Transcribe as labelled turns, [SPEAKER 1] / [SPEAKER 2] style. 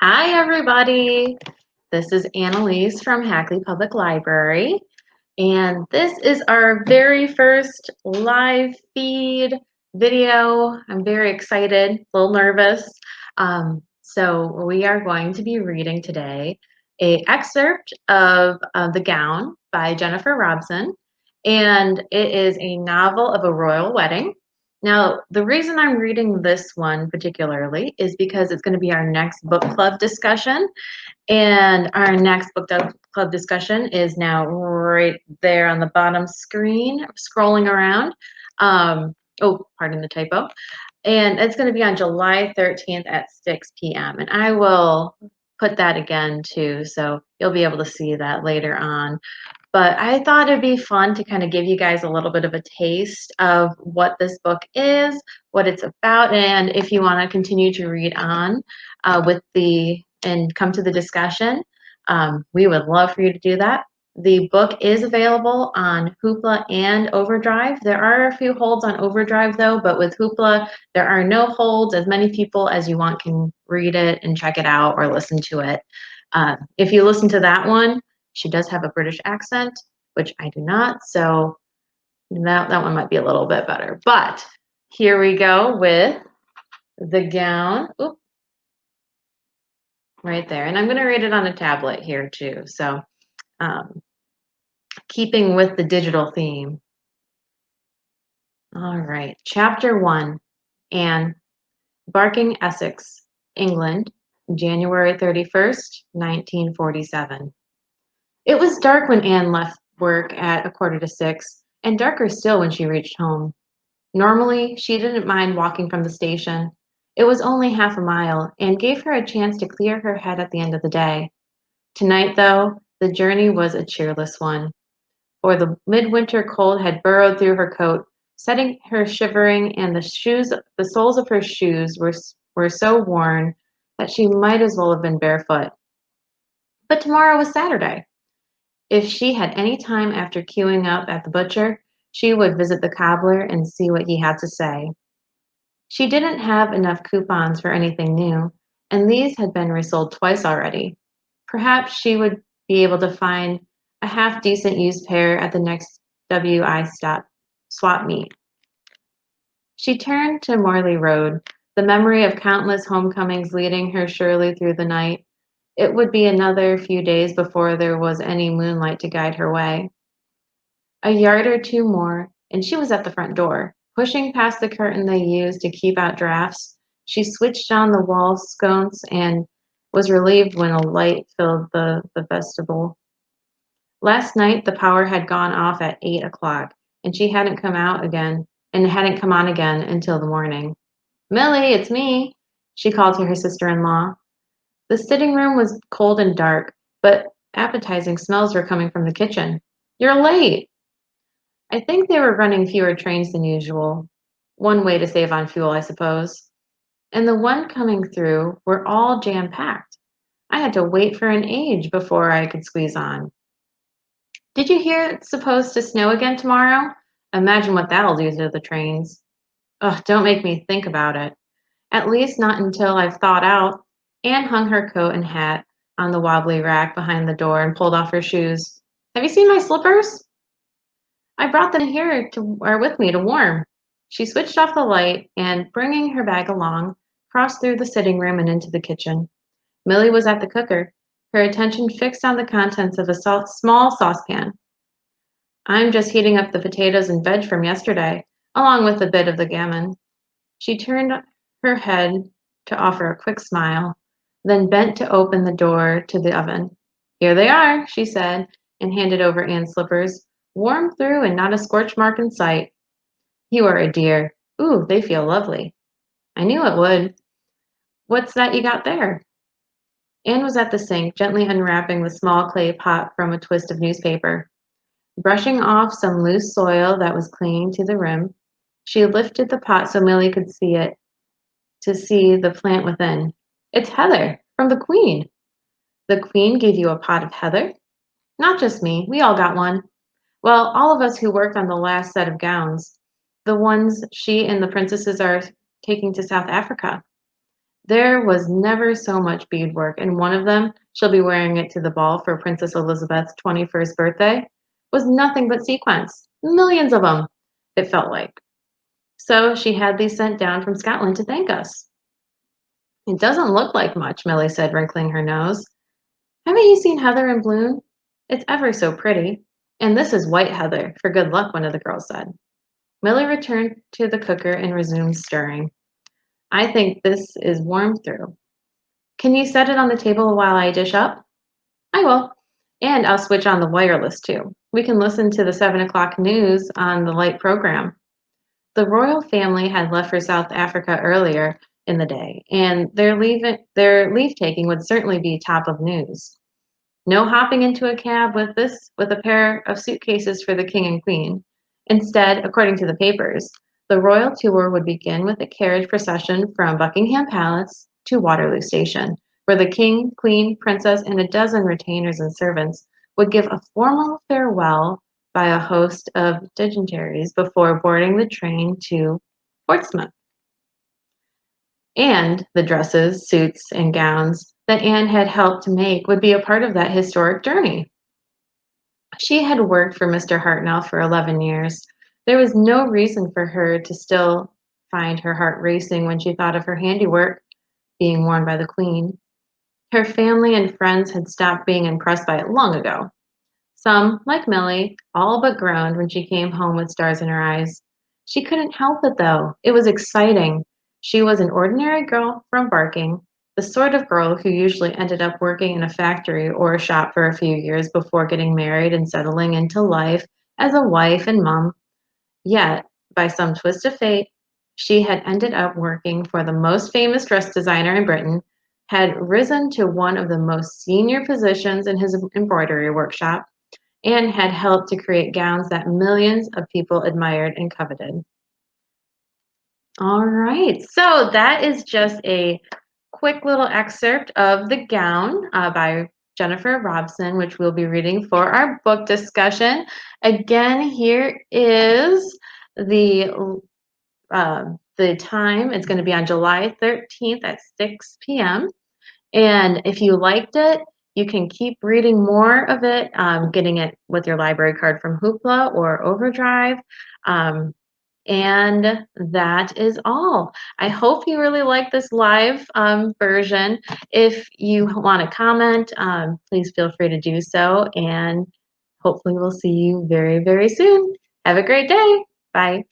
[SPEAKER 1] Hi, everybody. This is Annalise from Hackley Public Library, and this is our very first live feed video. I'm very excited, a little nervous. So we are going to be reading today an excerpt of The Gown by Jennifer Robson, and it is a novel of a royal wedding. Now, the reason I'm reading this one particularly is because it's going to be our next book club discussion. And our next book club discussion is now right there on the bottom screen, scrolling around. Oh, pardon the typo. And it's going to be on July 13th at 6 p.m. And I will put that again too, so you'll be able to see that later on. But I thought it'd be fun to kind of give you guys a little bit of a taste of what this book is, what it's about, and if you want to continue to read on and come to the discussion, we would love for you to do that. The book is available on Hoopla and Overdrive. There are a few holds on Overdrive though, but with Hoopla, there are no holds. As many people as you want can read it and check it out or listen to it. If you listen to that one, she does have a British accent, which I do not, so that one might be a little bit better. But here we go with The Gown. Oop, right there. And I'm going to read it on a tablet here too. So keeping with the digital theme. All right. Chapter 1, Anne, Barking, Essex, England, January 31st, 1947. It was dark when Anne left work at 5:45, and darker still when she reached home. Normally, she didn't mind walking from the station. It was only half a mile and gave her a chance to clear her head at the end of the day. Tonight, though, the journey was a cheerless one, for the midwinter cold had burrowed through her coat, setting her shivering, and the soles of her shoes were so worn that she might as well have been barefoot. But tomorrow was Saturday. If she had any time after queuing up at the butcher, she would visit the cobbler and see what he had to say. She didn't have enough coupons for anything new, and these had been resold twice already. Perhaps she would be able to find a half-decent used pair at the next WI swap meet. She turned to Morley Road, the memory of countless homecomings leading her surely through the night. It would be another few days before there was any moonlight to guide her way. A yard or two more, and she was at the front door. Pushing past the curtain they used to keep out drafts, she switched on the wall sconce and was relieved when a light filled the vestibule. Last night the power had gone off at 8 o'clock, and she hadn't come on again until the morning. "Millie, it's me," she called to her sister-in-law. The sitting room was cold and dark, but appetizing smells were coming from the kitchen. "You're late." I think they were running fewer trains than usual. One way to save on fuel, I suppose. And the one coming through were all jam-packed. I had to wait for an age before I could squeeze on. "Did you hear it's supposed to snow again tomorrow? Imagine what that'll do to the trains." "Ugh, don't make me think about it. At least not until I've thawed out." Anne hung her coat and hat on the wobbly rack behind the door and pulled off her shoes. "Have you seen my slippers?" "I brought them here with me to warm." She switched off the light and, bringing her bag along, crossed through the sitting room and into the kitchen. Millie was at the cooker, her attention fixed on the contents of a small saucepan. "I'm just heating up the potatoes and veg from yesterday, along with a bit of the gammon." She turned her head to offer a quick smile, then bent to open the door to the oven. "Here they are," she said, and handed over Anne's slippers. "Warm through and not a scorch mark in sight." "You are a dear. Ooh, they feel lovely." "I knew it would. What's that you got there?" Anne was at the sink, gently unwrapping the small clay pot from a twist of newspaper. Brushing off some loose soil that was clinging to the rim, she lifted the pot so Millie could see it, to see the plant within. "It's heather, from the Queen." "The Queen gave you a pot of heather?" "Not just me, we all got one. Well, all of us who worked on the last set of gowns, the ones she and the princesses are taking to South Africa." There was never so much beadwork, and one of them, she'll be wearing it to the ball for Princess Elizabeth's 21st birthday, was nothing but sequins. Millions of them, it felt like. So she had these sent down from Scotland to thank us. It doesn't look like much, Millie said, wrinkling her nose. Haven't you seen heather in bloom? It's ever so pretty. And this is white heather, for good luck, one of the girls said. Millie returned to the cooker and resumed stirring. I think this is warm through. Can you set it on the table while I dish up? I will. And I'll switch on the wireless too. We can listen to the 7 o'clock news on the light program. The royal family had left for South Africa earlier in the day, and their leave taking would certainly be top of news. No hopping into a cab with a pair of suitcases for the king and queen. Instead, according to the papers, the royal tour would begin with a carriage procession from Buckingham Palace to Waterloo Station, where the king, queen, princess, and a dozen retainers and servants would give a formal farewell by a host of dignitaries before boarding the train to Portsmouth. And the dresses, suits, and gowns that Anne had helped to make would be a part of that historic journey. She had worked for Mr. Hartnell for 11 years. There was no reason for her to still find her heart racing when she thought of her handiwork being worn by the Queen. Her family and friends had stopped being impressed by it long ago. Some, like Millie, all but groaned when she came home with stars in her eyes. She couldn't help it, though. It was exciting. She was an ordinary girl from Barking, the sort of girl who usually ended up working in a factory or a shop for a few years before getting married and settling into life as a wife and mom. Yet, by some twist of fate, she had ended up working for the most famous dress designer in Britain, had risen to one of the most senior positions in his embroidery workshop, and had helped to create gowns that millions of people admired and coveted. All right, so that is just a quick little excerpt of The Gown by Jennifer Robson, which we'll be reading for our book discussion. Again, here is the time. It's going to be on July 13th at 6 p.m. And if you liked it, you can keep reading more of it, getting it with your library card from Hoopla or Overdrive. And that is all. I hope you really like this live version. If you want to comment, please feel free to do so. And hopefully we'll see you very, very soon. Have a great day. Bye.